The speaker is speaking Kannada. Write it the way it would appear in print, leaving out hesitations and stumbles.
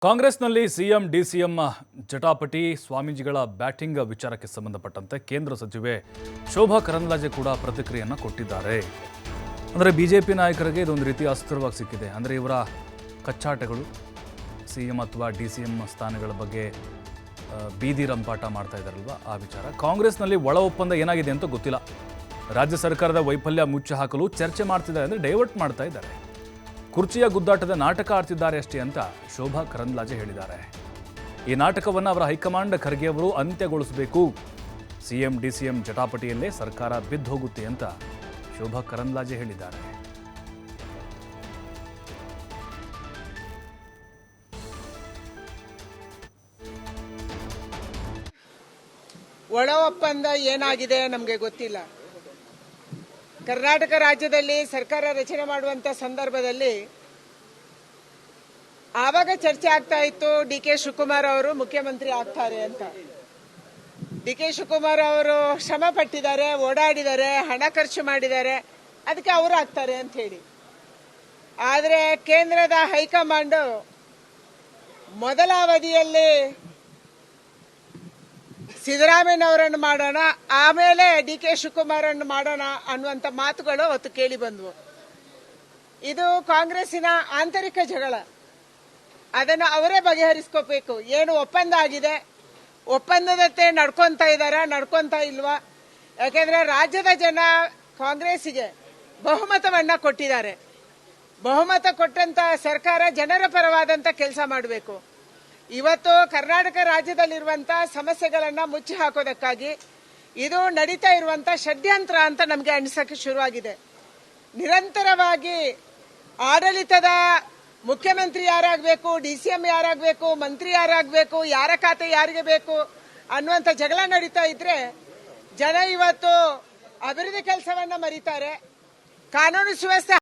ಕಾಂಗ್ರೆಸ್ನಲ್ಲಿ ಸಿಎಂ ಡಿಸಿಎಂ ಜಟಾಪಟಿ ಸ್ವಾಮೀಜಿಗಳ ಬ್ಯಾಟಿಂಗ್ ವಿಚಾರಕ್ಕೆ ಸಂಬಂಧಪಟ್ಟಂತೆ ಕೇಂದ್ರ ಸಚಿವೆ ಶೋಭಾ ಕರಂದ್ಲಾಜೆ ಕೂಡ ಪ್ರತಿಕ್ರಿಯೆಯನ್ನು ಕೊಟ್ಟಿದ್ದಾರೆ. ಅಂದರೆ ಬಿಜೆಪಿ ನಾಯಕರಿಗೆ ಇದೊಂದು ರೀತಿ ಅಸ್ತ್ರವಾಗಿ ಸಿಕ್ಕಿದೆ. ಅಂದರೆ ಇವರ ಕಚ್ಚಾಟಗಳು ಸಿಎಂ ಅಥವಾ ಡಿಸಿಎಂ ಸ್ಥಾನಗಳ ಬಗ್ಗೆ ಬೀದಿ ರಂಪಾಟ ಮಾಡ್ತಾ ಇದ್ದಾರಲ್ವ, ಆ ವಿಚಾರ. ಕಾಂಗ್ರೆಸ್ನಲ್ಲಿ ಒಳ ಒಪ್ಪಂದ ಏನಾಗಿದೆ ಅಂತ ಗೊತ್ತಿಲ್ಲ. ರಾಜ್ಯ ಸರ್ಕಾರದ ವೈಫಲ್ಯ ಮುಚ್ಚಿ ಹಾಕಲು ಚರ್ಚೆ ಮಾಡ್ತಿದ್ದಾರೆ, ಅಂದರೆ ಡೈವರ್ಟ್ ಮಾಡ್ತಾ ಇದ್ದಾರೆ. ಕುರ್ಚಿಯ ಗುದ್ದಾಟದ ನಾಟಕ ಆಡ್ತಿದ್ದಾರೆ ಅಷ್ಟೇ ಅಂತ ಶೋಭಾ ಕರಂದ್ಲಾಜೆ ಹೇಳಿದ್ದಾರೆ. ಈ ನಾಟಕವನ್ನು ಅವರ ಹೈಕಮಾಂಡ್ ಖರ್ಗೆ ಅವರು ಅಂತ್ಯಗೊಳಿಸಬೇಕು. ಸಿಎಂ ಡಿಸಿಎಂ ಜಟಾಪಟಿಯಲ್ಲೇ ಸರ್ಕಾರ ಬಿದ್ದು ಹೋಗುತ್ತೆ ಅಂತ ಶೋಭಾ ಕರಂದ್ಲಾಜೆ ಹೇಳಿದ್ದಾರೆ. ಒಳ ಒಪ್ಪಂದ ಏನಾಗಿದೆ ನಮಗೆ ಗೊತ್ತಿಲ್ಲ. ಕರ್ನಾಟಕ ರಾಜ್ಯದಲ್ಲಿ ಸರ್ಕಾರ ರಚನೆ ಮಾಡುವಂತ ಸಂದರ್ಭದಲ್ಲಿ ಆವಾಗ ಚರ್ಚೆ ಆಗ್ತಾ ಇತ್ತು, ಡಿ.ಕೆ. ಶಿವಕುಮಾರ್ ಅವರು ಮುಖ್ಯಮಂತ್ರಿ ಆಗ್ತಾರೆ ಅಂತ. ಡಿ.ಕೆ. ಶಿವಕುಮಾರ್ ಅವರು ಶ್ರಮ ಪಟ್ಟಿದ್ದಾರೆ, ಓಡಾಡಿದ್ದಾರೆ, ಹಣ ಖರ್ಚು ಮಾಡಿದ್ದಾರೆ, ಅದಕ್ಕೆ ಅವರು ಆಗ್ತಾರೆ ಅಂತ ಹೇಳಿ. ಆದರೆ ಕೇಂದ್ರದ ಹೈಕಮಾಂಡ್ ಮೊದಲ ಅವಧಿಯಲ್ಲಿ ಸಿದ್ದರಾಮಯ್ಯನವರನ್ನು ಮಾಡೋಣ, ಆಮೇಲೆ ಡಿ.ಕೆ. ಶಿವಕುಮಾರನ್ನು ಮಾಡೋಣ ಅನ್ನುವಂಥ ಮಾತುಗಳು ಅವತ್ತು ಕೇಳಿ ಬಂದವು. ಇದು ಕಾಂಗ್ರೆಸ್ಸಿನ ಆಂತರಿಕ ಜಗಳ. ಅದನ್ನು ಅವರೇ ಬಗೆಹರಿಸ್ಕೋಬೇಕು. ಏನು ಒಪ್ಪಂದ ಆಗಿದೆ, ಒಪ್ಪಂದದಂತೆ ನಡ್ಕೊಂತ ಇದ್ದಾರಾ, ನಡ್ಕೊಂತ ಇಲ್ವಾ? ಯಾಕೆಂದ್ರೆ ರಾಜ್ಯದ ಜನ ಕಾಂಗ್ರೆಸ್ಸಿಗೆ ಬಹುಮತವನ್ನ ಕೊಟ್ಟಿದ್ದಾರೆ. ಬಹುಮತ ಕೊಟ್ಟಂತ ಸರ್ಕಾರ ಜನರ ಪರವಾದಂತ ಕೆಲಸ ಮಾಡಬೇಕು. ಇವತ್ತು ಕರ್ನಾಟಕ ರಾಜ್ಯದಲ್ಲಿರುವಂತಹ ಸಮಸ್ಯೆಗಳನ್ನ ಮುಚ್ಚಿ ಹಾಕೋದಕ್ಕಾಗಿ ಇದು ನಡೀತಾ ಇರುವಂತ ಷಡ್ಯಂತ್ರ ಅಂತ ನಮಗೆ ಅನಿಸಕ್ಕೆ ಶುರುವಾಗಿದೆ. ನಿರಂತರವಾಗಿ ಆಡಳಿತದ ಮುಖ್ಯಮಂತ್ರಿ ಯಾರಾಗಬೇಕು, ಡಿಸಿಎಂ ಯಾರಾಗಬೇಕು, ಮಂತ್ರಿ ಯಾರಾಗಬೇಕು, ಯಾರ ಖಾತೆ ಯಾರಿಗೆ ಬೇಕು ಅನ್ನುವಂಥ ಜಗಳ ನಡೀತಾ ಇದ್ರೆ ಜನ ಇವತ್ತು ಅಭಿವೃದ್ಧಿ ಕೆಲಸವನ್ನ ಮರೀತಾರೆ. ಕಾನೂನು ಸುವ್ಯವಸ್ಥೆ